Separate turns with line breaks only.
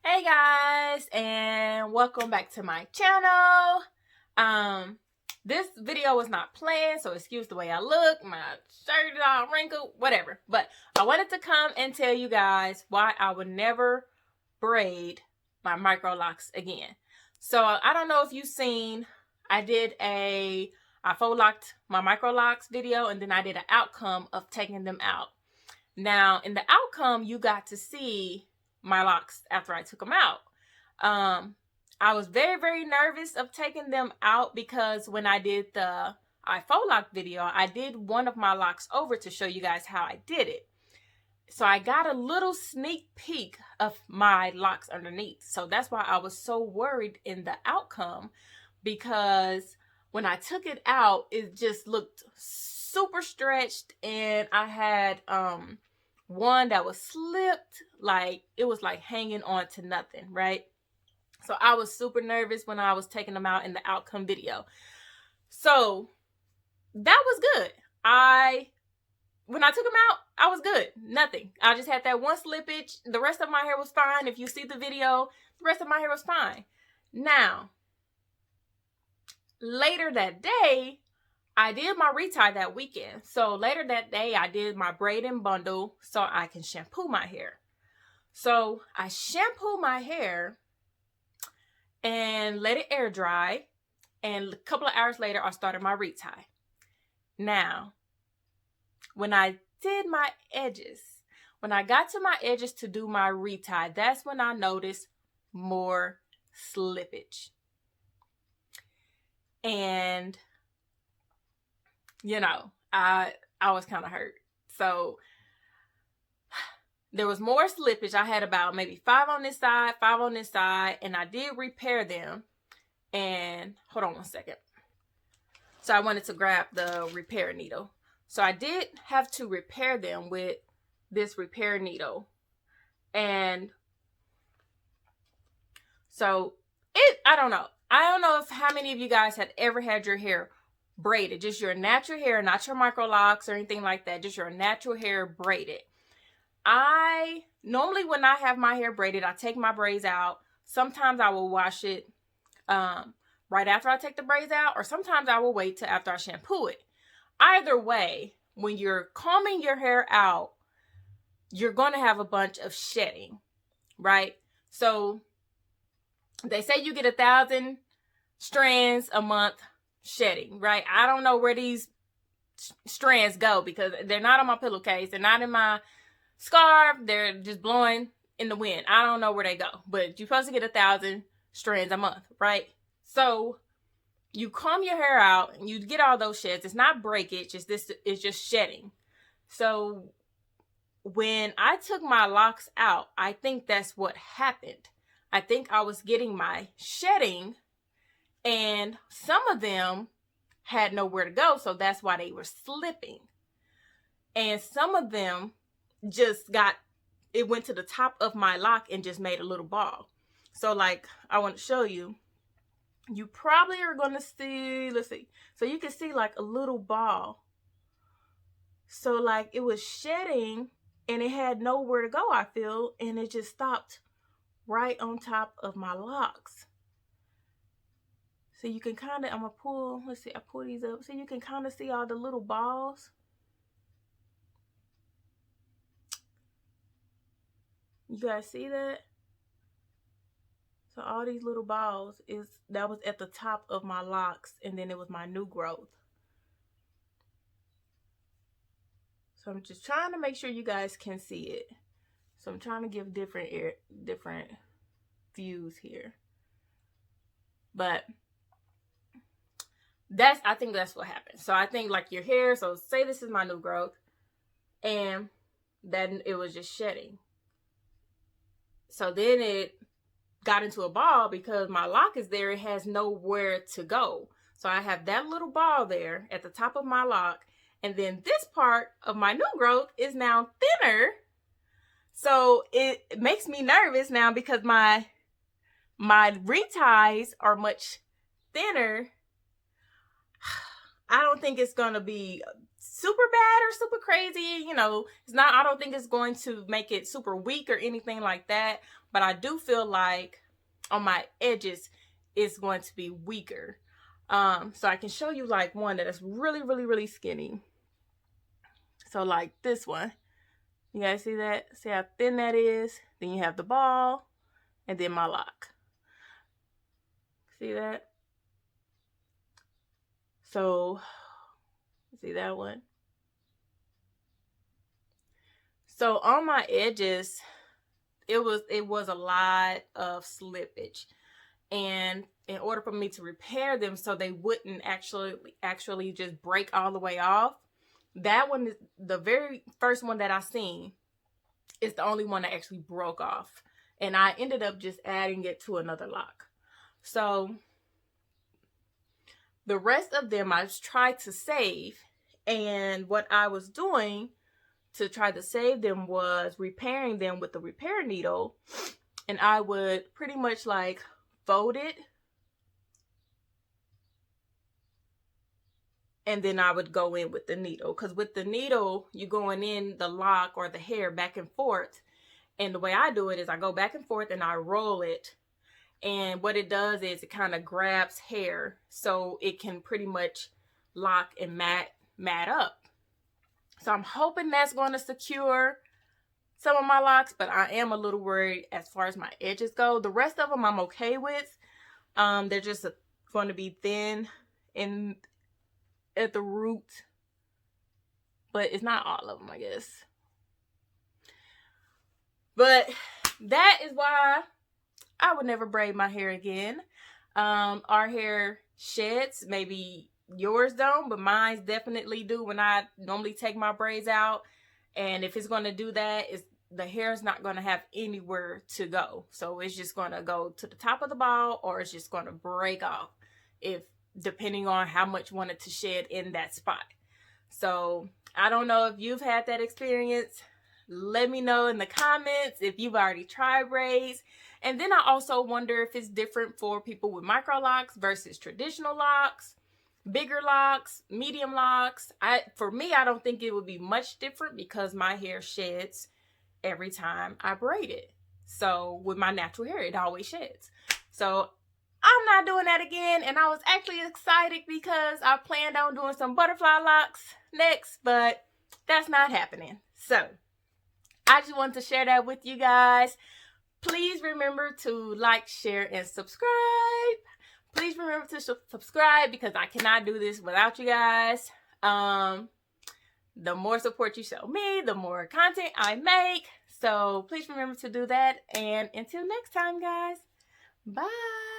Hey guys, and welcome back to my channel. This video was not planned, so excuse the way I look. My shirt is all wrinkled, whatever. But I wanted to come and tell you guys why I would never braid my Microlocs again. So I don't know if you've seen, I faux locked my Microlocs video, and then I did an outcome of taking them out. Now, in the outcome, you got to see my locks after I took them out. I was very, very nervous of taking them out because when I did the faux lock video, I did one of my locks over to show you guys how I did it. So I got a little sneak peek of my locks underneath. So that's why I was so worried in the outcome, because when I took it out, it just looked super stretched, and I had one that was slipped, like it was like hanging on to nothing, right? So I was super nervous when I was taking them out in the outcome video. So that was good. When I took them out, I was good. Nothing. I just had that one slippage. The rest of my hair was fine. If you see the video, the rest of my hair was fine. Now, later that day, I did my retie that weekend. So later that day, I did my braid and bundle so I can shampoo my hair. So I shampooed my hair and let it air dry. And a couple of hours later, I started my retie. Now, when I did my edges, when I got to my edges to do my retie, that's when I noticed more slippage. And you know, I was kind of hurt. So there was more slippage. I had about maybe 5 on this side, 5 on this side, and I did repair them. And hold on one second. So I wanted to grab the repair needle. So I did have to repair them with this repair needle. And so I don't know. I don't know if how many of you guys had ever had your hair braided, just your natural hair, not your Microlocs or anything like that, just your natural hair braided. I normally, when I have my hair braided, I take my braids out. Sometimes I will wash it right after I take the braids out, or sometimes I will wait till after I shampoo it. Either way, when you're combing your hair out, you're going to have a bunch of shedding, right? So they say you get 1,000 strands a month shedding, right? I don't know where these strands go because they're not on my pillowcase. They're not in my scarf. They're just blowing in the wind. I don't know where they go, but you're supposed to get 1,000 strands a month, right? So you comb your hair out and you get all those sheds. It's not breakage. It's just shedding. So when I took my locks out, I think that's what happened. I think I was getting my shedding, and some of them had nowhere to go, so that's why they were slipping. And some of them it went to the top of my lock and just made a little ball. So like, I want to show you. You probably are going to see, let's see. So you can see like a little ball. So like it was shedding and it had nowhere to go, I feel, and it just stopped right on top of my locks. So you can kind of, I'm going to pull, let's see, I pull these up. So you can kind of see all the little balls. You guys see that? So all these little balls, that was at the top of my locks, and then it was my new growth. So I'm just trying to make sure you guys can see it. So I'm trying to give different views here. But I think that's what happened. So I think like your hair, so say this is my new growth, and then it was just shedding. So then it got into a ball because my lock is there. It has nowhere to go. So I have that little ball there at the top of my lock. And then this part of my new growth is now thinner. So it makes me nervous now because my reties are much thinner. I don't think it's going to be super bad or super crazy. You know, it's not, I don't think it's going to make it super weak or anything like that. But I do feel like on my edges, it's going to be weaker. So I can show you like one that is really, really, really skinny. So like this one. You guys see that? See how thin that is? Then you have the ball and then my lock. See that? So, see that one? So on my edges, it was a lot of slippage. And in order for me to repair them so they wouldn't actually just break all the way off, that one is the very first one that I seen. It's the only one that actually broke off. And I ended up just adding it to another lock. So the rest of them I tried to save. And what I was doing to try to save them was repairing them with the repair needle. And I would pretty much like fold it. And then I would go in with the needle. Because with the needle, you're going in the lock or the hair back and forth. And the way I do it is I go back and forth and I roll it. And what it does is it kind of grabs hair so it can pretty much lock and mat up. So I'm hoping that's going to secure some of my locks, but I am a little worried as far as my edges go. The rest of them I'm okay with. They're just going to be thin at the root, but it's not all of them, I guess. But that is why I would never braid my hair again. Our hair sheds. Maybe yours don't, but mine definitely do when I normally take my braids out. And if it's going to do that, the hair is not going to have anywhere to go. So it's just going to go to the top of the ball, or it's just going to break off, depending on how much wanted to shed in that spot. So I don't know if you've had that experience. Let me know in the comments if you've already tried braids. And then I also wonder if it's different for people with micro locks versus traditional locks, bigger locks, medium locks. For me, I don't think it would be much different because my hair sheds every time I braid it. So with my natural hair, it always sheds. So I'm not doing that again. And I was actually excited because I planned on doing some butterfly locks next, but that's not happening. So I just wanted to share that with you guys. Please remember to like, share, and subscribe. Please remember to subscribe because I cannot do this without you guys. The more support you show me, the more content I make. So please remember to do that. And until next time, guys. Bye.